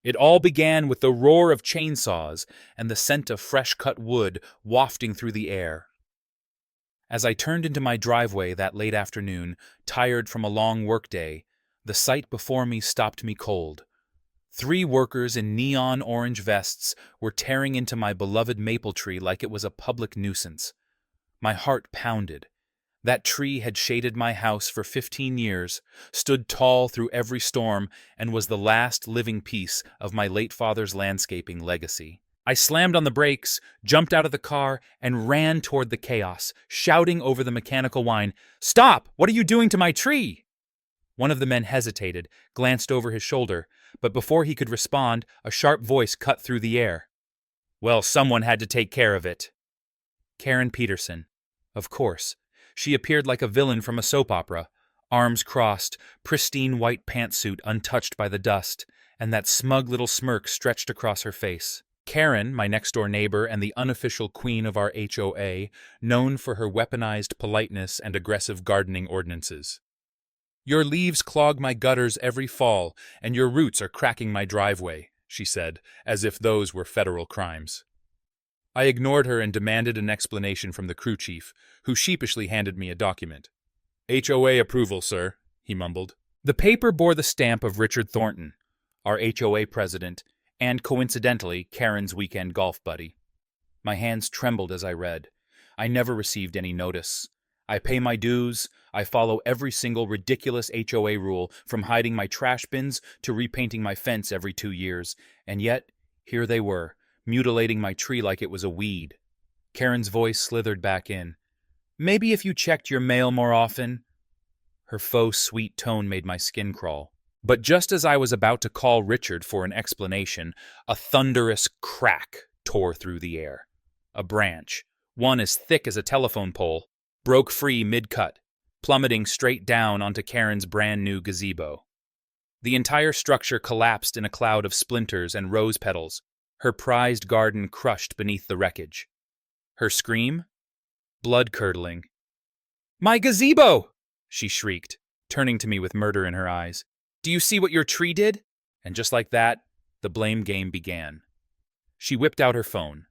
It all began with the roar of chainsaws and the scent of fresh-cut wood wafting through the air. As I turned into my driveway that late afternoon, tired from a long workday, the sight before me stopped me cold. 3 workers in neon orange vests were tearing into my beloved maple tree like it was a public nuisance. My heart pounded. That tree had shaded my house for 15 years, stood tall through every storm, and was the last living piece of my late father's landscaping legacy. I slammed on the brakes, jumped out of the car, and ran toward the chaos, shouting over the mechanical whine, "Stop! What are you doing to my tree?" One of the men hesitated, glanced over his shoulder, but before he could respond, a sharp voice cut through the air. "Well, someone had to take care of it." Karen Peterson. Of course. She appeared like a villain from a soap opera, arms crossed, pristine white pantsuit untouched by the dust, and that smug little smirk stretched across her face. Karen, my next-door neighbor and the unofficial queen of our HOA, known for her weaponized politeness and aggressive gardening ordinances. "Your leaves clog my gutters every fall, and your roots are cracking my driveway," she said, as if those were federal crimes. I ignored her and demanded an explanation from the crew chief, who sheepishly handed me a document. "HOA approval, sir," he mumbled. The paper bore the stamp of Richard Thornton, our HOA president, and coincidentally Karen's weekend golf buddy. My hands trembled as I read. I never received any notice. I pay my dues, I follow every single ridiculous HOA rule, from hiding my trash bins to repainting my fence every 2 years, and yet, here they were, mutilating my tree like it was a weed. Karen's voice slithered back in. "Maybe if you checked your mail more often." Her faux sweet tone made my skin crawl. But just as I was about to call Richard for an explanation, a thunderous crack tore through the air. A branch, one as thick as a telephone pole, broke free mid-cut, plummeting straight down onto Karen's brand-new gazebo. The entire structure collapsed in a cloud of splinters and rose petals, her prized garden crushed beneath the wreckage. Her scream? Blood-curdling. "My gazebo!" she shrieked, turning to me with murder in her eyes. "Do you see what your tree did?" And just like that, the blame game began. She whipped out her phone.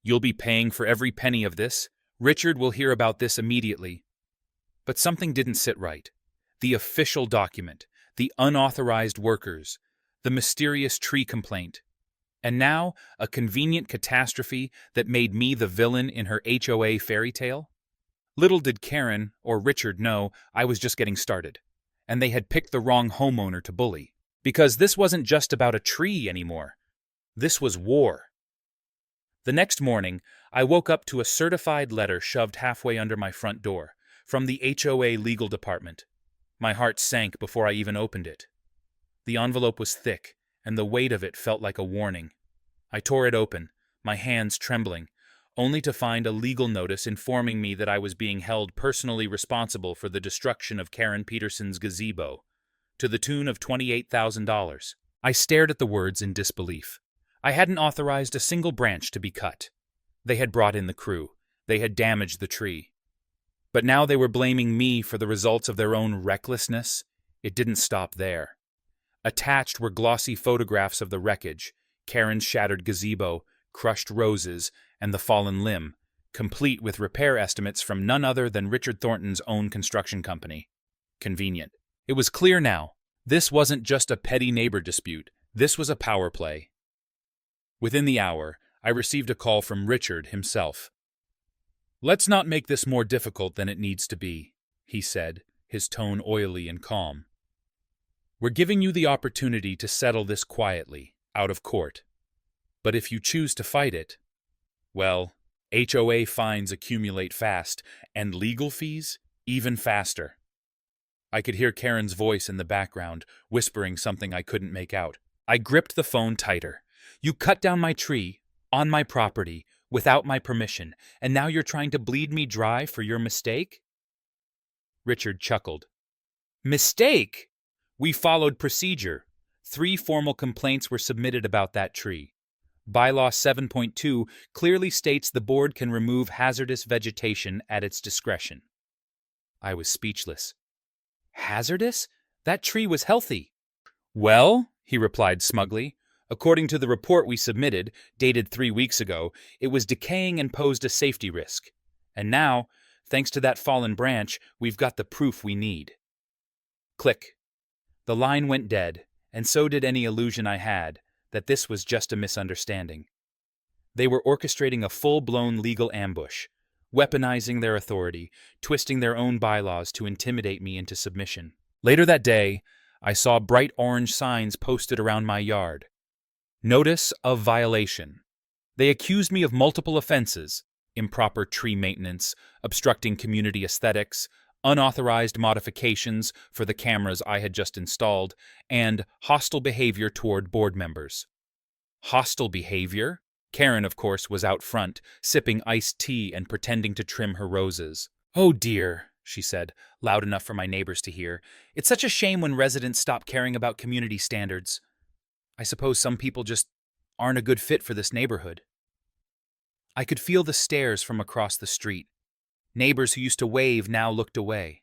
"You'll be paying for every penny of this. Richard will hear about this immediately." But something didn't sit right. The official document, the unauthorized workers, the mysterious tree complaint. And now, a convenient catastrophe that made me the villain in her HOA fairy tale? Little did Karen or Richard know I was just getting started, and they had picked the wrong homeowner to bully. Because this wasn't just about a tree anymore. This was war. The next morning, I woke up to a certified letter shoved halfway under my front door, from the HOA legal department. My heart sank before I even opened it. The envelope was thick, and the weight of it felt like a warning. I tore it open, my hands trembling, only to find a legal notice informing me that I was being held personally responsible for the destruction of Karen Peterson's gazebo, to the tune of $28,000. I stared at the words in disbelief. I hadn't authorized a single branch to be cut. They had brought in the crew. They had damaged the tree. But now they were blaming me for the results of their own recklessness. It didn't stop there. Attached were glossy photographs of the wreckage, Karen's shattered gazebo, crushed roses, and the fallen limb, complete with repair estimates from none other than Richard Thornton's own construction company. Convenient. It was clear now. This wasn't just a petty neighbor dispute. This was a power play. Within the hour, I received a call from Richard himself. "Let's not make this more difficult than it needs to be," he said, his tone oily and calm. "We're giving you the opportunity to settle this quietly, out of court. But if you choose to fight it, well, HOA fines accumulate fast, and legal fees even faster." I could hear Karen's voice in the background, whispering something I couldn't make out. I gripped the phone tighter. "You cut down my tree, on my property, without my permission, and now you're trying to bleed me dry for your mistake?" Richard chuckled. "Mistake? We followed procedure. 3 formal complaints were submitted about that tree. Bylaw 7.2 clearly states the board can remove hazardous vegetation at its discretion." I was speechless. "Hazardous? That tree was healthy." "Well," he replied smugly, According to the report we submitted, dated 3 weeks ago, it was decaying and posed a safety risk. And now, thanks to that fallen branch, we've got the proof we need. Click. The line went dead, and so did any illusion I had that this was just a misunderstanding. They were orchestrating a full-blown legal ambush, weaponizing their authority, twisting their own bylaws to intimidate me into submission. Later that day, I saw bright orange signs posted around my yard. Notice of violation. They accused me of multiple offenses: improper tree maintenance, obstructing community aesthetics, unauthorized modifications for the cameras I had just installed, and hostile behavior toward board members. Hostile behavior? Karen, of course, was out front, sipping iced tea and pretending to trim her roses. "Oh dear," she said, loud enough for my neighbors to hear. "It's such a shame when residents stop caring about community standards. I suppose some people just aren't a good fit for this neighborhood." I could feel the stares from across the street. Neighbors who used to wave now looked away.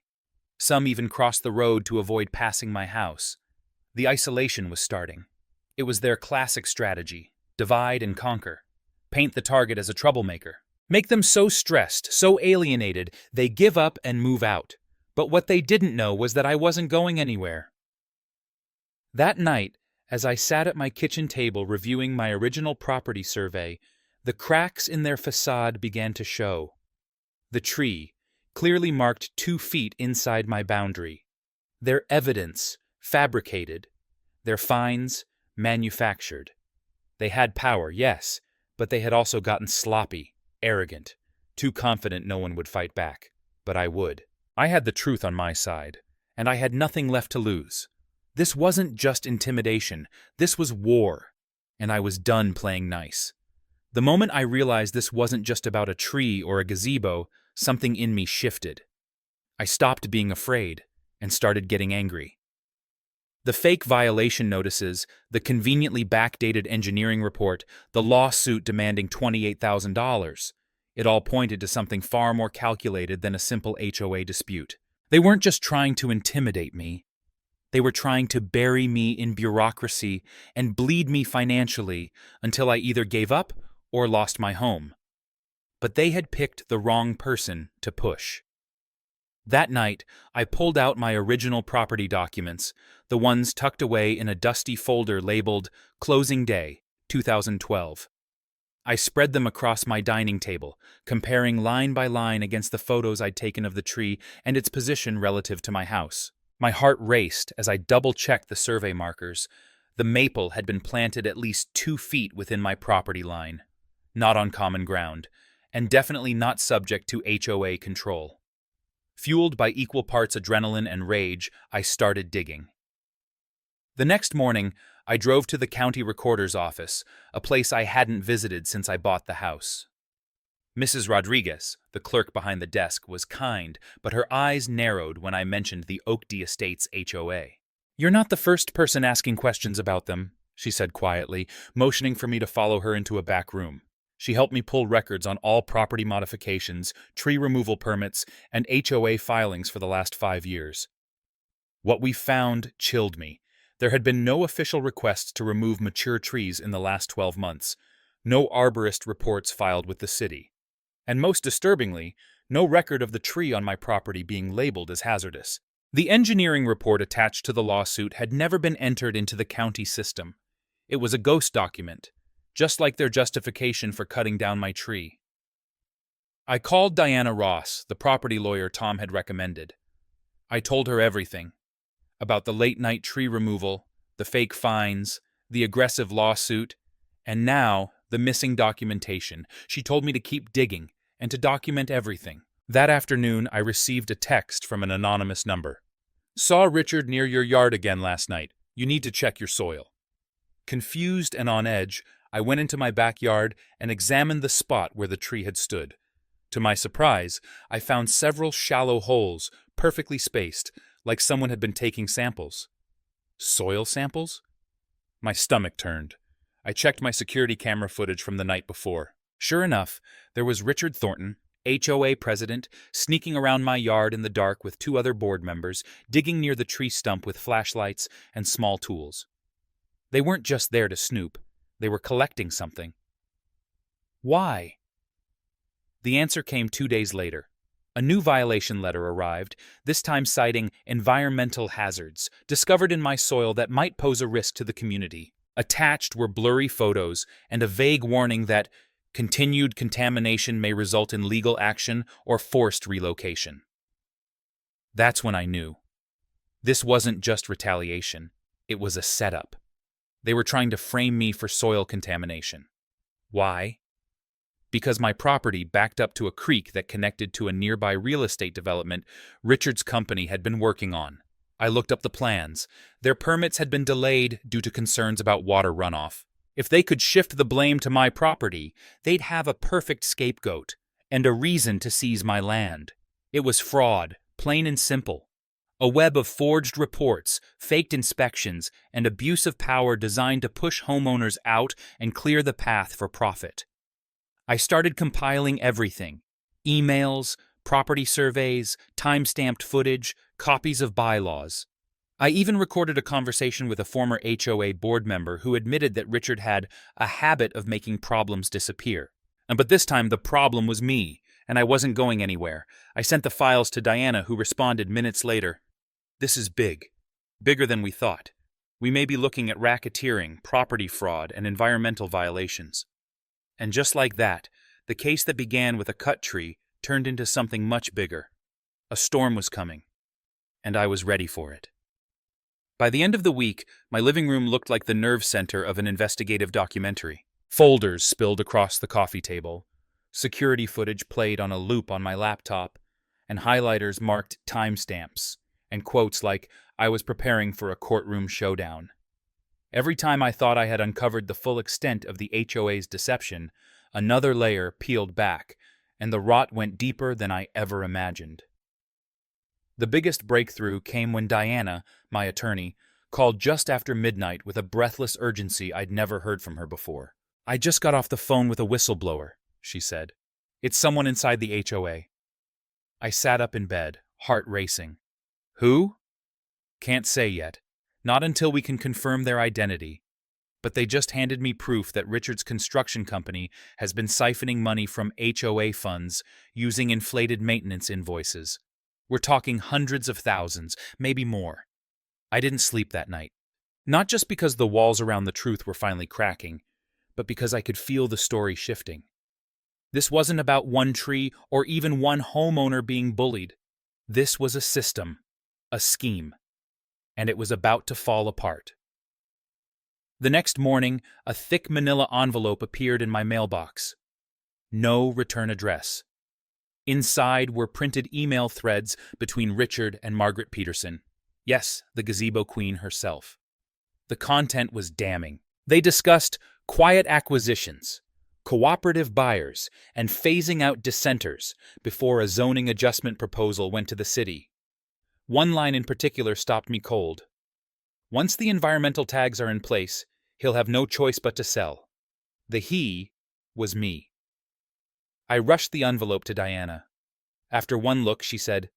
Some even crossed the road to avoid passing my house. The isolation was starting. It was their classic strategy: divide and conquer. Paint the target as a troublemaker. Make them so stressed, so alienated, they give up and move out. But what they didn't know was that I wasn't going anywhere. That night, as I sat at my kitchen table reviewing my original property survey, the cracks in their facade began to show. The tree, clearly marked 2 feet inside my boundary. Their evidence, fabricated. Their fines, manufactured. They had power, yes, but they had also gotten sloppy, arrogant, too confident no one would fight back. But I would. I had the truth on my side, and I had nothing left to lose. This wasn't just intimidation, this was war, and I was done playing nice. The moment I realized this wasn't just about a tree or a gazebo, something in me shifted. I stopped being afraid and started getting angry. The fake violation notices, the conveniently backdated engineering report, the lawsuit demanding $28,000. It all pointed to something far more calculated than a simple HOA dispute. They weren't just trying to intimidate me. They were trying to bury me in bureaucracy and bleed me financially until I either gave up or lost my home. But they had picked the wrong person to push. That night, I pulled out my original property documents, the ones tucked away in a dusty folder labeled Closing Day, 2012. I spread them across my dining table, comparing line by line against the photos I'd taken of the tree and its position relative to my house. My heart raced as I double-checked the survey markers. The maple had been planted at least 2 feet within my property line, not on common ground, and definitely not subject to HOA control. Fueled by equal parts adrenaline and rage, I started digging. The next morning, I drove to the county recorder's office, a place I hadn't visited since I bought the house. Mrs. Rodriguez, the clerk behind the desk, was kind, but her eyes narrowed when I mentioned the Oakdale Estates HOA. "You're not the first person asking questions about them," she said quietly, motioning for me to follow her into a back room. She helped me pull records on all property modifications, tree removal permits, and HOA filings for the last 5 years. What we found chilled me. There had been no official requests to remove mature trees in the last 12 months, no arborist reports filed with the city, and most disturbingly, no record of the tree on my property being labeled as hazardous. The engineering report attached to the lawsuit had never been entered into the county system. It was a ghost document, just like their justification for cutting down my tree. I called Diana Ross, the property lawyer Tom had recommended. I told her everything. About the late-night tree removal, the fake fines, the aggressive lawsuit, and now the missing documentation. She told me to keep digging and to document everything. That afternoon, I received a text from an anonymous number. "Saw Richard near your yard again last night. You need to check your soil." Confused and on edge, I went into my backyard and examined the spot where the tree had stood. To my surprise, I found several shallow holes, perfectly spaced, like someone had been taking samples. Soil samples? My stomach turned. I checked my security camera footage from the night before. Sure enough, there was Richard Thornton, HOA president, sneaking around my yard in the dark with 2 other board members, digging near the tree stump with flashlights and small tools. They weren't just there to snoop, they were collecting something. Why? The answer came 2 days later. A new violation letter arrived, this time citing environmental hazards discovered in my soil that might pose a risk to the community. Attached were blurry photos and a vague warning that continued contamination may result in legal action or forced relocation. That's when I knew. This wasn't just retaliation, it was a setup. They were trying to frame me for soil contamination. Why? Because my property backed up to a creek that connected to a nearby real estate development Richard's company had been working on. I looked up the plans. Their permits had been delayed due to concerns about water runoff. If they could shift the blame to my property, they'd have a perfect scapegoat and a reason to seize my land. It was fraud, plain and simple. A web of forged reports, faked inspections, and abuse of power designed to push homeowners out and clear the path for profit. I started compiling everything: emails, property surveys, time-stamped footage, copies of bylaws. I even recorded a conversation with a former HOA board member who admitted that Richard had a habit of making problems disappear. But this time the problem was me, and I wasn't going anywhere. I sent the files to Diana, who responded minutes later. "This is big. Bigger than we thought. We may be looking at racketeering, property fraud, and environmental violations." And just like that, the case that began with a cut tree turned into something much bigger. A storm was coming, and I was ready for it. By the end of the week, my living room looked like the nerve center of an investigative documentary. Folders spilled across the coffee table, security footage played on a loop on my laptop, and highlighters marked timestamps, and quotes like, "I was preparing for a courtroom showdown." Every time I thought I had uncovered the full extent of the HOA's deception, another layer peeled back, and the rot went deeper than I ever imagined. The biggest breakthrough came when Diana, my attorney, called just after midnight with a breathless urgency I'd never heard from her before. "I just got off the phone with a whistleblower," she said. "It's someone inside the HOA." I sat up in bed, heart racing. "Who?" "Can't say yet. Not until we can confirm their identity. But they just handed me proof that Richard's construction company has been siphoning money from HOA funds using inflated maintenance invoices. We're talking hundreds of thousands, maybe more." I didn't sleep that night. Not just because the walls around the truth were finally cracking, but because I could feel the story shifting. This wasn't about one tree or even one homeowner being bullied. This was a system, a scheme, and it was about to fall apart. The next morning, a thick manila envelope appeared in my mailbox. No return address. Inside were printed email threads between Richard and Margaret Peterson. Yes, the gazebo queen herself. The content was damning. They discussed quiet acquisitions, cooperative buyers, and phasing out dissenters before a zoning adjustment proposal went to the city. One line in particular stopped me cold. "Once the environmental tags are in place, he'll have no choice but to sell." The "he" was me. I rushed the envelope to Diana. After one look, she said,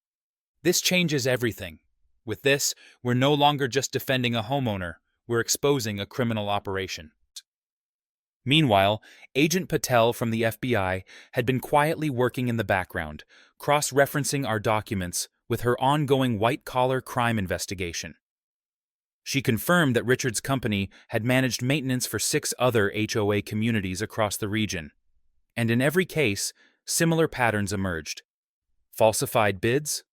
"This changes everything. With this, we're no longer just defending a homeowner, we're exposing a criminal operation." Meanwhile, Agent Patel from the FBI had been quietly working in the background, cross-referencing our documents with her ongoing white-collar crime investigation. She confirmed that Richard's company had managed maintenance for 6 other HOA communities across the region. And in every case, similar patterns emerged: falsified bids,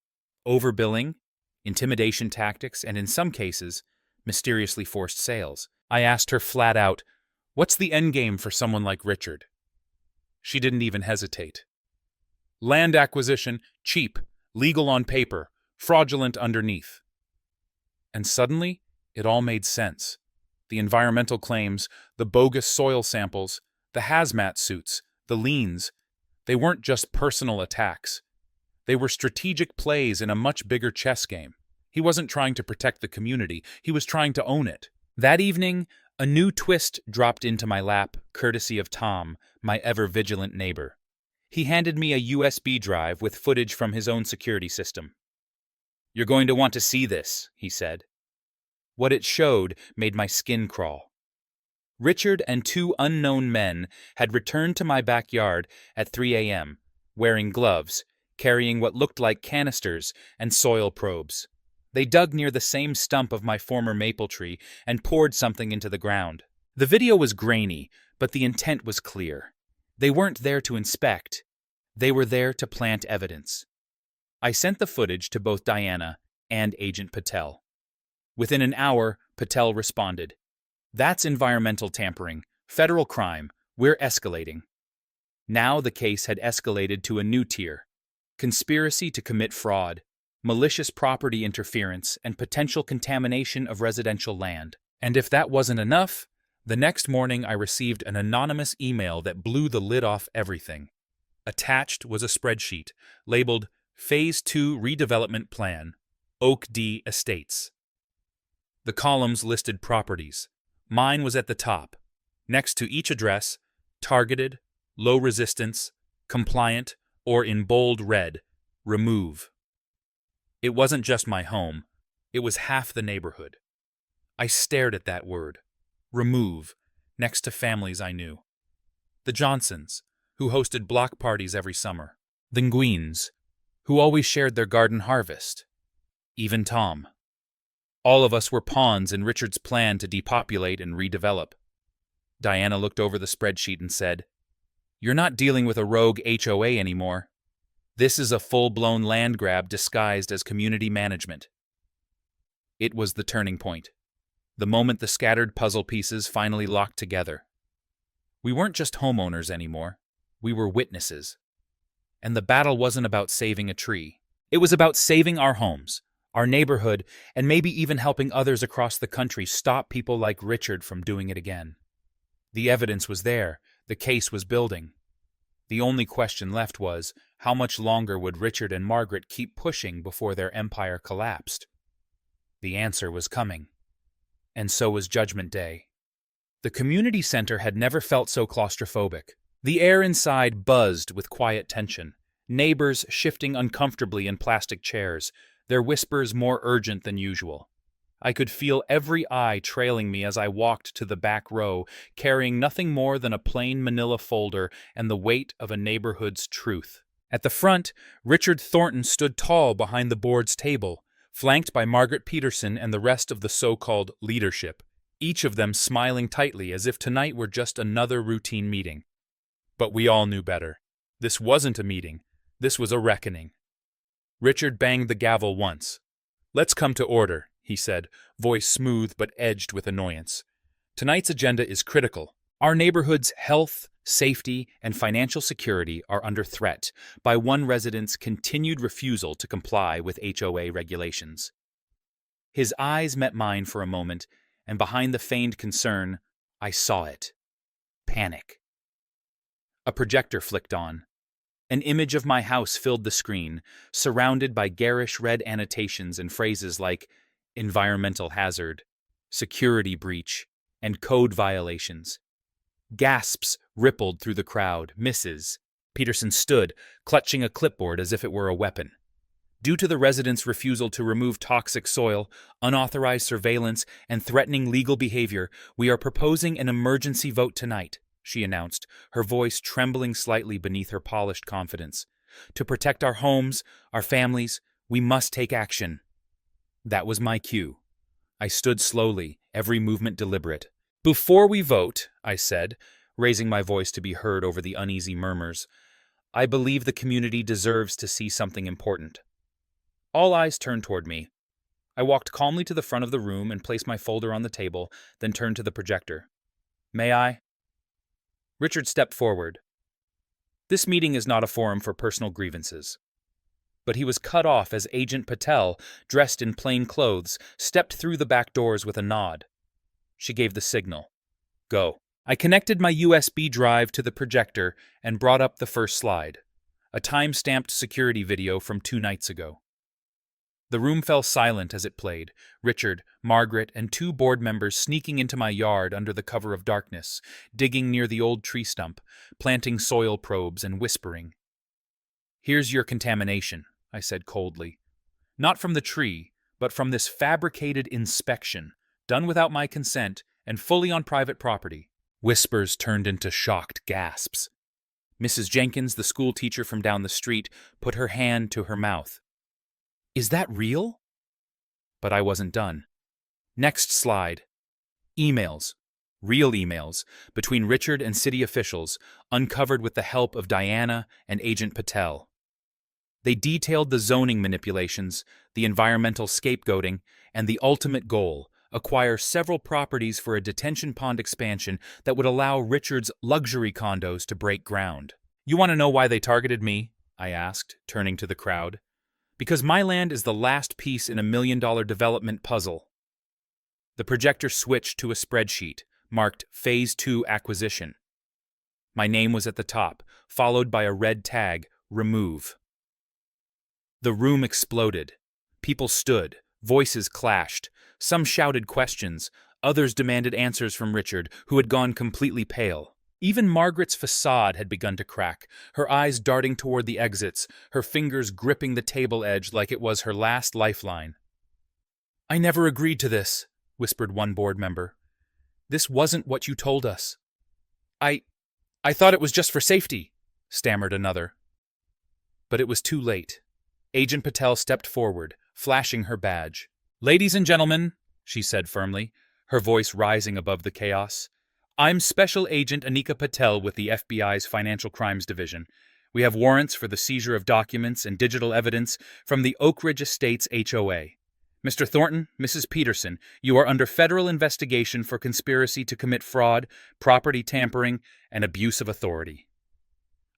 overbilling, intimidation tactics, and in some cases, mysteriously forced sales. I asked her flat out, "What's the endgame for someone like Richard?" She didn't even hesitate. "Land acquisition, cheap, legal on paper, fraudulent underneath." And suddenly, it all made sense. The environmental claims, the bogus soil samples, the hazmat suits, the liens, they weren't just personal attacks. They were strategic plays in a much bigger chess game. He wasn't trying to protect the community, he was trying to own it. That evening, a new twist dropped into my lap, courtesy of Tom, my ever-vigilant neighbor. He handed me a USB drive with footage from his own security system. "You're going to want to see this," he said. What it showed made my skin crawl. Richard and two unknown men had returned to my backyard at 3 a.m., wearing gloves, carrying what looked like canisters and soil probes. They dug near the same stump of my former maple tree and poured something into the ground. The video was grainy, but the intent was clear. They weren't there to inspect. They were there to plant evidence. I sent the footage to both Diana and Agent Patel. Within an hour, Patel responded. "That's environmental tampering, federal crime. We're escalating." Now the case had escalated to a new tier: conspiracy to commit fraud, malicious property interference, and potential contamination of residential land. And if that wasn't enough, the next morning I received an anonymous email that blew the lid off everything. Attached was a spreadsheet labeled Phase 2 Redevelopment Plan, Oak D Estates. The columns listed properties. Mine was at the top. Next to each address, targeted, low resistance, compliant, or in bold red, remove. It wasn't just my home. It was half the neighborhood. I stared at that word, remove, next to families I knew. The Johnsons, who hosted block parties every summer. The Nguyeens, who always shared their garden harvest. Even Tom. All of us were pawns in Richard's plan to depopulate and redevelop. Diana looked over the spreadsheet and said, "You're not dealing with a rogue HOA anymore. This is a full-blown land grab disguised as community management." It was the turning point, the moment the scattered puzzle pieces finally locked together. We weren't just homeowners anymore. We were witnesses. And the battle wasn't about saving a tree. It was about saving our homes, our neighborhood, and maybe even helping others across the country stop people like Richard from doing it again. The evidence was there. The case was building. The only question left was, how much longer would Richard and Margaret keep pushing before their empire collapsed? The answer was coming. And so was Judgment Day. The community center had never felt so claustrophobic. The air inside buzzed with quiet tension, neighbors shifting uncomfortably in plastic chairs, their whispers more urgent than usual. I could feel every eye trailing me as I walked to the back row, carrying nothing more than a plain manila folder and the weight of a neighborhood's truth. At the front, Richard Thornton stood tall behind the board's table, flanked by Margaret Peterson and the rest of the so-called leadership, each of them smiling tightly as if tonight were just another routine meeting. But we all knew better. This wasn't a meeting. This was a reckoning. Richard banged the gavel once. "Let's come to order," he said, voice smooth but edged with annoyance. "Tonight's agenda is critical. Our neighborhood's health, safety, and financial security are under threat by one resident's continued refusal to comply with HOA regulations." His eyes met mine for a moment, and behind the feigned concern, I saw it. Panic. A projector flicked on. An image of my house filled the screen, surrounded by garish red annotations and phrases like environmental hazard, security breach, and code violations. Gasps rippled through the crowd. Mrs. Peterson stood, clutching a clipboard as if it were a weapon. "Due to the residents' refusal to remove toxic soil, unauthorized surveillance, and threatening legal behavior, we are proposing an emergency vote tonight," she announced, her voice trembling slightly beneath her polished confidence. "To protect our homes, our families, we must take action." That was my cue. I stood slowly, every movement deliberate. "Before we vote," I said, raising my voice to be heard over the uneasy murmurs, "I believe the community deserves to see something important." All eyes turned toward me. I walked calmly to the front of the room and placed my folder on the table, then turned to the projector. "May I?" Richard stepped forward. This meeting is not a forum for personal grievances. But he was cut off as Agent Patel, dressed in plain clothes, stepped through the back doors with a nod. She gave the signal. "Go." I connected my USB drive to the projector and brought up the first slide, a time-stamped security video from 2 nights ago. The room fell silent as it played, Richard, Margaret, and 2 board members sneaking into my yard under the cover of darkness, digging near the old tree stump, planting soil probes, and whispering. "Here's your contamination," I said coldly. "Not from the tree, but from this fabricated inspection, done without my consent and fully on private property. Whispers turned into shocked gasps. Mrs. Jenkins, the school teacher from down the street, put her hand to her mouth. "Is that real?" But I wasn't done. Next slide. Emails. Real emails between Richard and city officials, uncovered with the help of Diana and Agent Patel. They detailed the zoning manipulations, the environmental scapegoating, and the ultimate goal: acquire several properties for a detention pond expansion that would allow Richard's luxury condos to break ground. "You want to know why they targeted me?" I asked, turning to the crowd. "Because my land is the last piece in a $1 million development puzzle." The projector switched to a spreadsheet marked Phase 2 Acquisition. My name was at the top, followed by a red tag, Remove. The room exploded. People stood, voices clashed. Some shouted questions, others demanded answers from Richard, who had gone completely pale. Even Margaret's facade had begun to crack, her eyes darting toward the exits, her fingers gripping the table edge like it was her last lifeline. "I never agreed to this," whispered one board member. "This wasn't what you told us." I thought it was just for safety," stammered another. But it was too late. Agent Patel stepped forward, flashing her badge. "Ladies and gentlemen," she said firmly, her voice rising above the chaos, "I'm Special Agent Anika Patel with the FBI's Financial Crimes Division. We have warrants for the seizure of documents and digital evidence from the Oak Ridge Estates HOA. Mr. Thornton, Mrs. Peterson, you are under federal investigation for conspiracy to commit fraud, property tampering, and abuse of authority."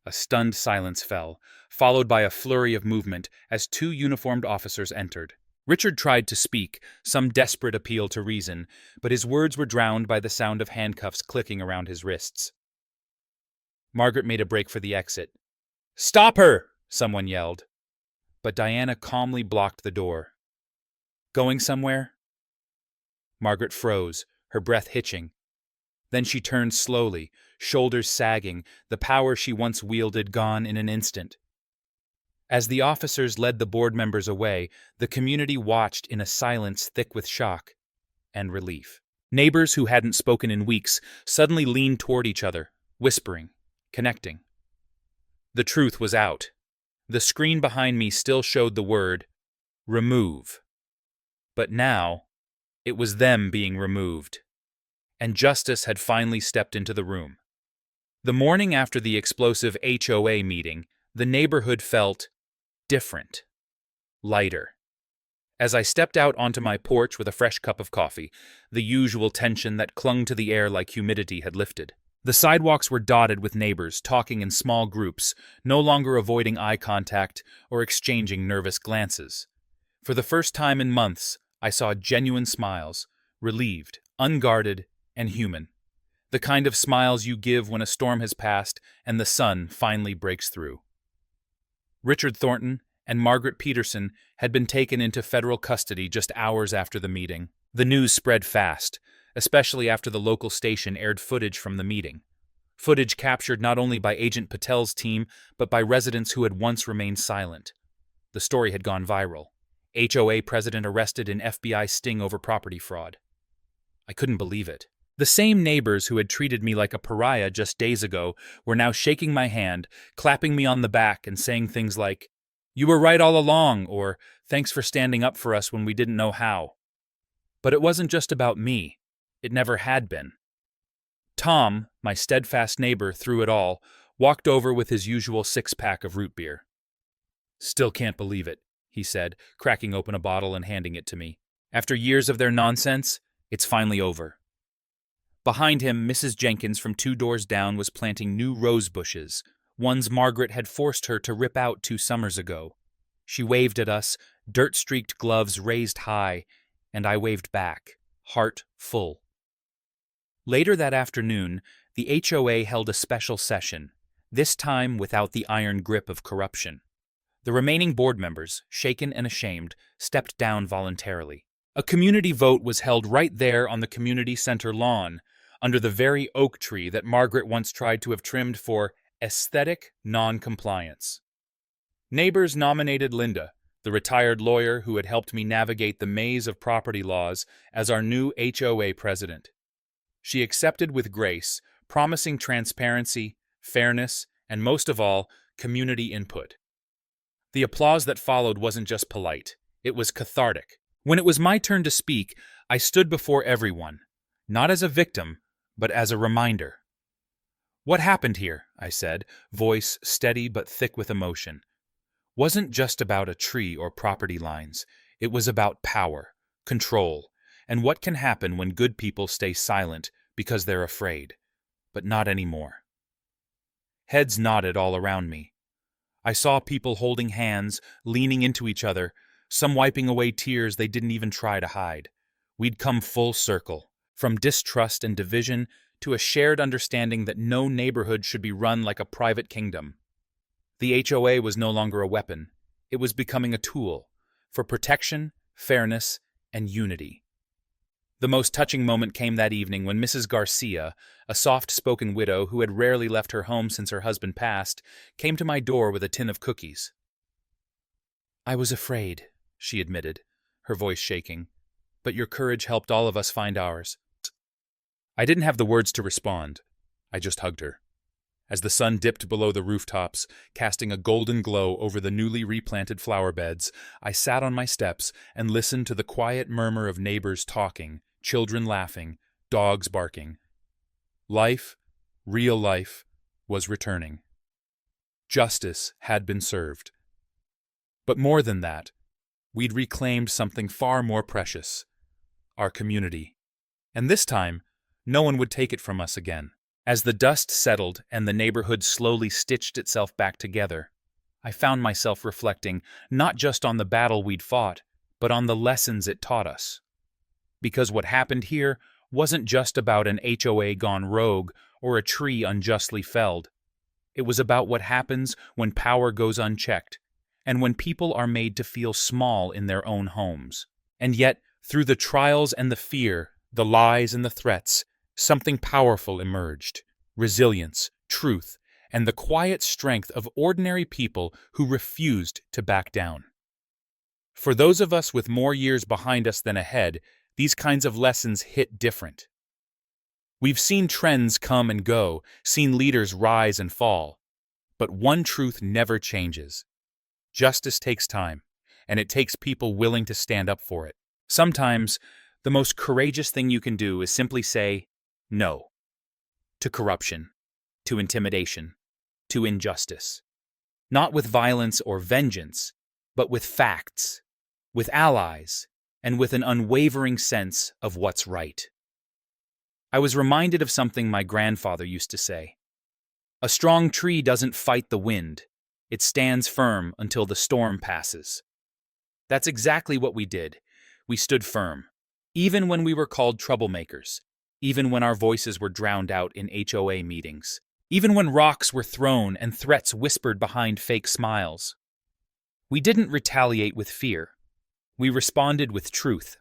A stunned silence fell, followed by a flurry of movement as two uniformed officers entered. Richard tried to speak, some desperate appeal to reason, but his words were drowned by the sound of handcuffs clicking around his wrists. Margaret made a break for the exit. "Stop her!" someone yelled. But Diana calmly blocked the door. "Going somewhere?" Margaret froze, her breath hitching. Then she turned slowly, shoulders sagging, the power she once wielded gone in an instant. As the officers led the board members away, the community watched in a silence thick with shock and relief. Neighbors who hadn't spoken in weeks suddenly leaned toward each other, whispering, connecting. The truth was out. The screen behind me still showed the word, "Remove." But now, it was them being removed. And justice had finally stepped into the room. The morning after the explosive HOA meeting, the neighborhood felt different, lighter. As I stepped out onto my porch with a fresh cup of coffee, the usual tension that clung to the air like humidity had lifted. The sidewalks were dotted with neighbors talking in small groups, no longer avoiding eye contact or exchanging nervous glances. For the first time in months, I saw genuine smiles, relieved, unguarded, and human. The kind of smiles you give when a storm has passed and the sun finally breaks through. Richard Thornton and Margaret Peterson had been taken into federal custody just hours after the meeting. The news spread fast, especially after the local station aired footage from the meeting. Footage captured not only by Agent Patel's team, but by residents who had once remained silent. The story had gone viral. HOA president arrested in FBI sting over property fraud. I couldn't believe it. The same neighbors who had treated me like a pariah just days ago were now shaking my hand, clapping me on the back and saying things like, "You were right all along," or "Thanks for standing up for us when we didn't know how." But it wasn't just about me. It never had been. Tom, my steadfast neighbor through it all, walked over with his usual six-pack of root beer. "Still can't believe it," he said, cracking open a bottle and handing it to me. "After years of their nonsense, it's finally over." Behind him, Mrs. Jenkins from 2 doors down was planting new rose bushes, ones Margaret had forced her to rip out 2 summers ago. She waved at us, dirt-streaked gloves raised high, and I waved back, heart full. Later that afternoon, the HOA held a special session, this time without the iron grip of corruption. The remaining board members, shaken and ashamed, stepped down voluntarily. A community vote was held right there on the community center lawn, under the very oak tree that Margaret once tried to have trimmed for aesthetic non-compliance. Neighbors nominated Linda, the retired lawyer who had helped me navigate the maze of property laws, as our new HOA president. She accepted with grace, promising transparency, fairness, and most of all, community input. The applause that followed wasn't just polite, it was cathartic. When it was my turn to speak, I stood before everyone, not as a victim, but as a reminder. "What happened here," I said, voice steady but thick with emotion, "wasn't just about a tree or property lines. It was about power, control, and what can happen when good people stay silent because they're afraid. But not anymore." Heads nodded all around me. I saw people holding hands, leaning into each other, some wiping away tears they didn't even try to hide. We'd come full circle, from distrust and division to a shared understanding that no neighborhood should be run like a private kingdom. The HOA was no longer a weapon. It was becoming a tool for protection, fairness, and unity. The most touching moment came that evening when Mrs. Garcia, a soft-spoken widow who had rarely left her home since her husband passed, came to my door with a tin of cookies. "I was afraid," she admitted, her voice shaking, "but your courage helped all of us find ours." I didn't have the words to respond. I just hugged her. As the sun dipped below the rooftops, casting a golden glow over the newly replanted flower beds, I sat on my steps and listened to the quiet murmur of neighbors talking, children laughing, dogs barking. Life, real life, was returning. Justice had been served. But more than that, we'd reclaimed something far more precious: our community. And this time, no one would take it from us again. As the dust settled and the neighborhood slowly stitched itself back together, I found myself reflecting not just on the battle we'd fought, but on the lessons it taught us. Because what happened here wasn't just about an HOA gone rogue or a tree unjustly felled. It was about what happens when power goes unchecked, and when people are made to feel small in their own homes. And yet, through the trials and the fear, the lies and the threats, something powerful emerged: resilience, truth, and the quiet strength of ordinary people who refused to back down. For those of us with more years behind us than ahead, these kinds of lessons hit different. We've seen trends come and go, seen leaders rise and fall. But one truth never changes. Justice takes time, and it takes people willing to stand up for it. Sometimes, the most courageous thing you can do is simply say no to corruption, to intimidation, to injustice. Not with violence or vengeance, but with facts, with allies, and with an unwavering sense of what's right. I was reminded of something my grandfather used to say. "A strong tree doesn't fight the wind. It stands firm until the storm passes." That's exactly what we did. We stood firm, even when we were called troublemakers, even when our voices were drowned out in HOA meetings, even when rocks were thrown and threats whispered behind fake smiles. We didn't retaliate with fear. We responded with truth,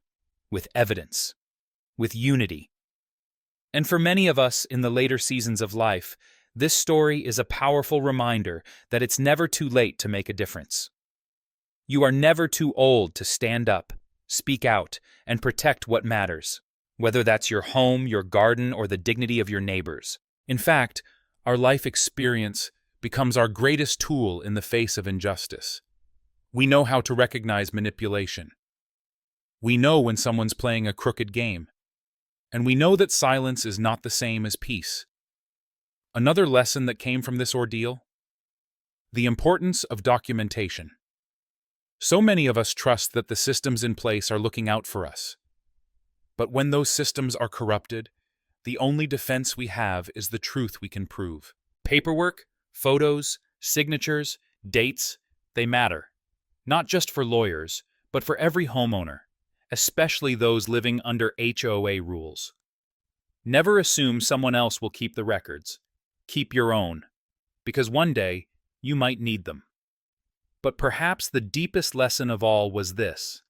with evidence, with unity. And for many of us in the later seasons of life, this story is a powerful reminder that it's never too late to make a difference. You are never too old to stand up, speak out, and protect what matters, whether that's your home, your garden, or the dignity of your neighbors. In fact, our life experience becomes our greatest tool in the face of injustice. We know how to recognize manipulation. We know when someone's playing a crooked game. And we know that silence is not the same as peace. Another lesson that came from this ordeal? The importance of documentation. So many of us trust that the systems in place are looking out for us. But when those systems are corrupted, the only defense we have is the truth we can prove. Paperwork, photos, signatures, dates, they matter. Not just for lawyers, but for every homeowner, especially those living under HOA rules. Never assume someone else will keep the records. Keep your own, because one day you might need them. But perhaps the deepest lesson of all was this: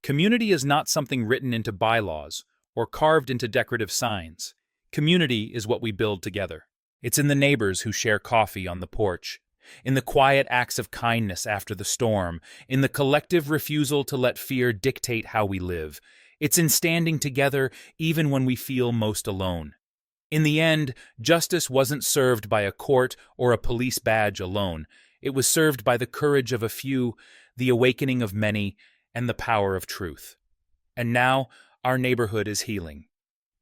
community is not something written into bylaws or carved into decorative signs. Community is what we build together. It's in the neighbors who share coffee on the porch, in the quiet acts of kindness after the storm, in the collective refusal to let fear dictate how we live. It's in standing together even when we feel most alone. In the end, justice wasn't served by a court or a police badge alone. It was served by the courage of a few, the awakening of many, and the power of truth. And now, our neighborhood is healing.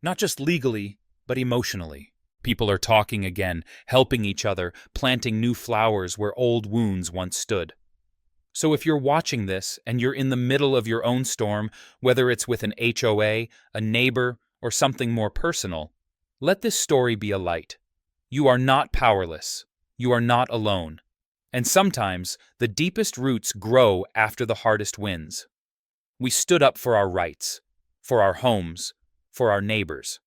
Not just legally, but emotionally. People are talking again, helping each other, planting new flowers where old wounds once stood. So if you're watching this and you're in the middle of your own storm, whether it's with an HOA, a neighbor, or something more personal, let this story be a light. You are not powerless. You are not alone. And sometimes the deepest roots grow after the hardest winds. We stood up for our rights, for our homes, for our neighbors.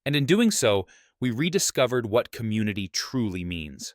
And in doing so, we rediscovered what community truly means.